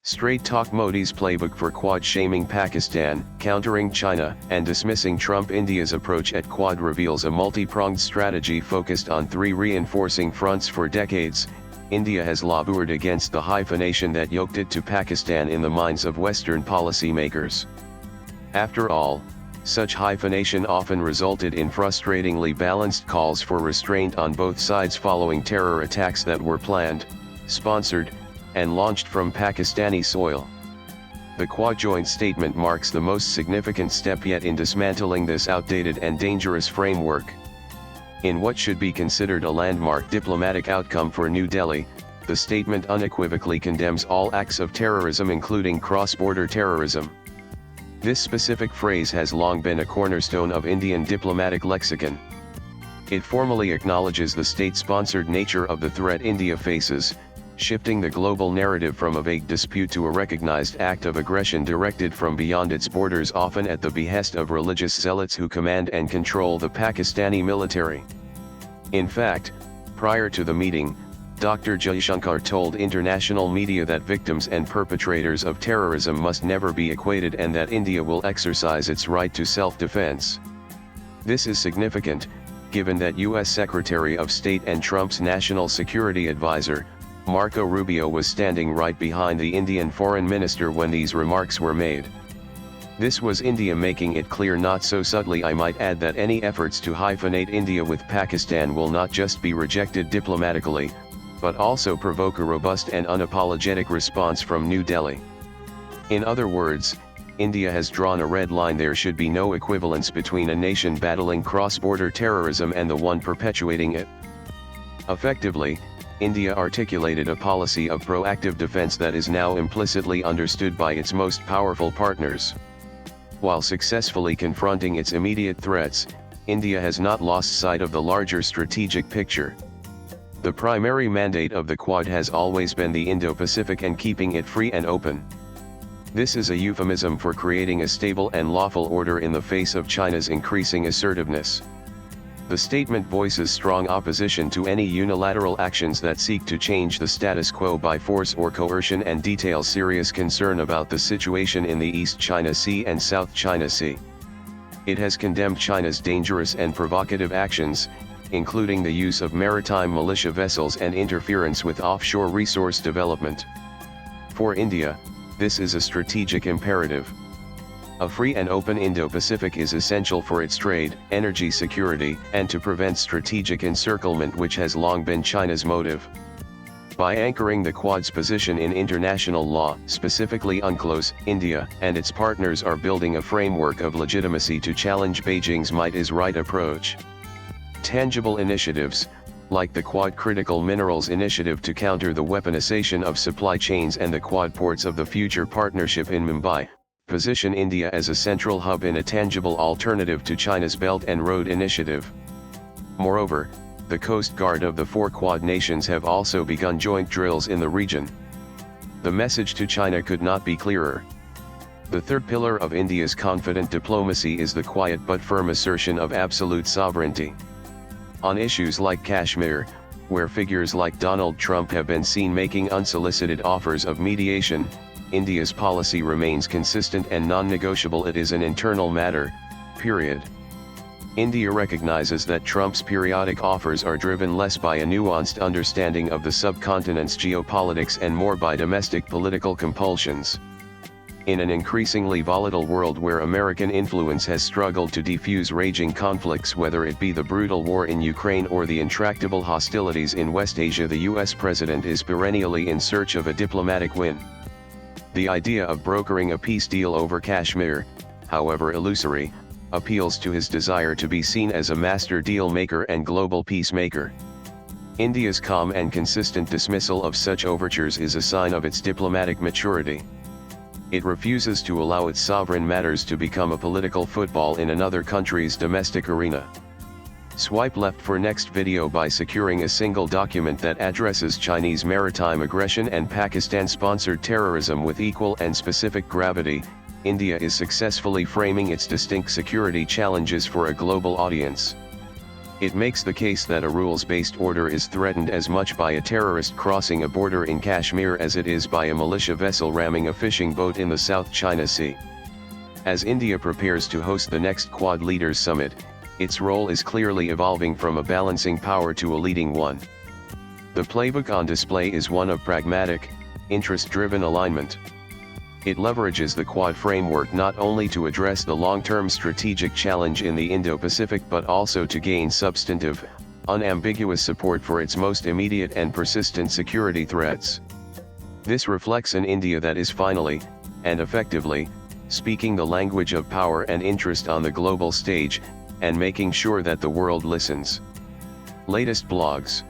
Straight Talk Modi's playbook for Quad shaming Pakistan, countering China, and dismissing Trump. India's approach at Quad reveals a multi-pronged strategy focused on three reinforcing fronts. For decades, India has lobbied against the hyphenation that yoked it to Pakistan in the minds of Western policymakers. After all, such hyphenation often resulted in frustratingly balanced calls for restraint on both sides following terror attacks that were planned, sponsored, and launched from Pakistani soil. The Quad joint statement marks the most significant step yet in dismantling this outdated and dangerous framework. In what should be considered a landmark diplomatic outcome for New Delhi, the statement unequivocally condemns all acts of terrorism, including cross-border terrorism. This specific phrase has long been a cornerstone of Indian diplomatic lexicon. It formally acknowledges the state-sponsored nature of the threat India faces, shifting the global narrative from a vague dispute to a recognized act of aggression directed from beyond its borders, often at the behest of religious zealots who command and control the Pakistani military. In fact, prior to the meeting, Dr. Jaishankar told international media that victims and perpetrators of terrorism must never be equated and that India will exercise its right to self-defense. This is significant, given that U.S. Secretary of State and Trump's National Security Advisor, Marco Rubio, was standing right behind the Indian foreign minister when these remarks were made. This was India making it clear, not so subtly I might add, that any efforts to hyphenate India with Pakistan will not just be rejected diplomatically, but also provoke a robust and unapologetic response from New Delhi. In other words, India has drawn a red line. There should be no equivalence between a nation battling cross-border terrorism and the one perpetuating it. Effectively, India articulated a policy of proactive defense that is now implicitly understood by its most powerful partners. While successfully confronting its immediate threats, India has not lost sight of the larger strategic picture. The primary mandate of the Quad has always been the Indo-Pacific and keeping it free and open. This is a euphemism for creating a stable and lawful order in the face of China's increasing assertiveness. The statement voices strong opposition to any unilateral actions that seek to change the status quo by force or coercion, and details serious concern about the situation in the East China Sea and South China Sea. It has condemned China's dangerous and provocative actions, including the use of maritime militia vessels and interference with offshore resource development. For India, this is a strategic imperative. A free and open Indo-Pacific is essential for its trade, energy security, and to prevent strategic encirclement, which has long been China's motive. By anchoring the Quad's position in international law, specifically UNCLOS, India and its partners are building a framework of legitimacy to challenge Beijing's might is right approach. Tangible initiatives, like the Quad Critical Minerals Initiative to counter the weaponization of supply chains and the Quad Ports of the Future Partnership in Mumbai, position India as a central hub in a tangible alternative to China's Belt and Road Initiative. Moreover, the Coast Guard of the four Quad nations have also begun joint drills in the region. The message to China could not be clearer. The third pillar of India's confident diplomacy is the quiet but firm assertion of absolute sovereignty. On issues like Kashmir, where figures like Donald Trump have been seen making unsolicited offers of mediation, India's policy remains consistent and non-negotiable. It is an internal matter, period. India recognizes that Trump's periodic offers are driven less by a nuanced understanding of the subcontinent's geopolitics and more by domestic political compulsions. In an increasingly volatile world where American influence has struggled to defuse raging conflicts, whether it be the brutal war in Ukraine or the intractable hostilities in West Asia, the US president is perennially in search of a diplomatic win. The idea of brokering a peace deal over Kashmir, however illusory, appeals to his desire to be seen as a master deal maker and global peacemaker. India's calm and consistent dismissal of such overtures is a sign of its diplomatic maturity. It refuses to allow its sovereign matters to become a political football in another country's domestic arena. Swipe left for next video. By securing a single document that addresses Chinese maritime aggression and Pakistan-sponsored terrorism with equal and specific gravity, India is successfully framing its distinct security challenges for a global audience. It makes the case that a rules-based order is threatened as much by a terrorist crossing a border in Kashmir as it is by a militia vessel ramming a fishing boat in the South China Sea. As India prepares to host the next Quad Leaders Summit, its role is clearly evolving from a balancing power to a leading one. The playbook on display is one of pragmatic, interest-driven alignment. It leverages the Quad framework not only to address the long-term strategic challenge in the Indo-Pacific but also to gain substantive, unambiguous support for its most immediate and persistent security threats. This reflects an India that is finally, and effectively, speaking the language of power and interest on the global stage, and making sure that the world listens. Latest blogs.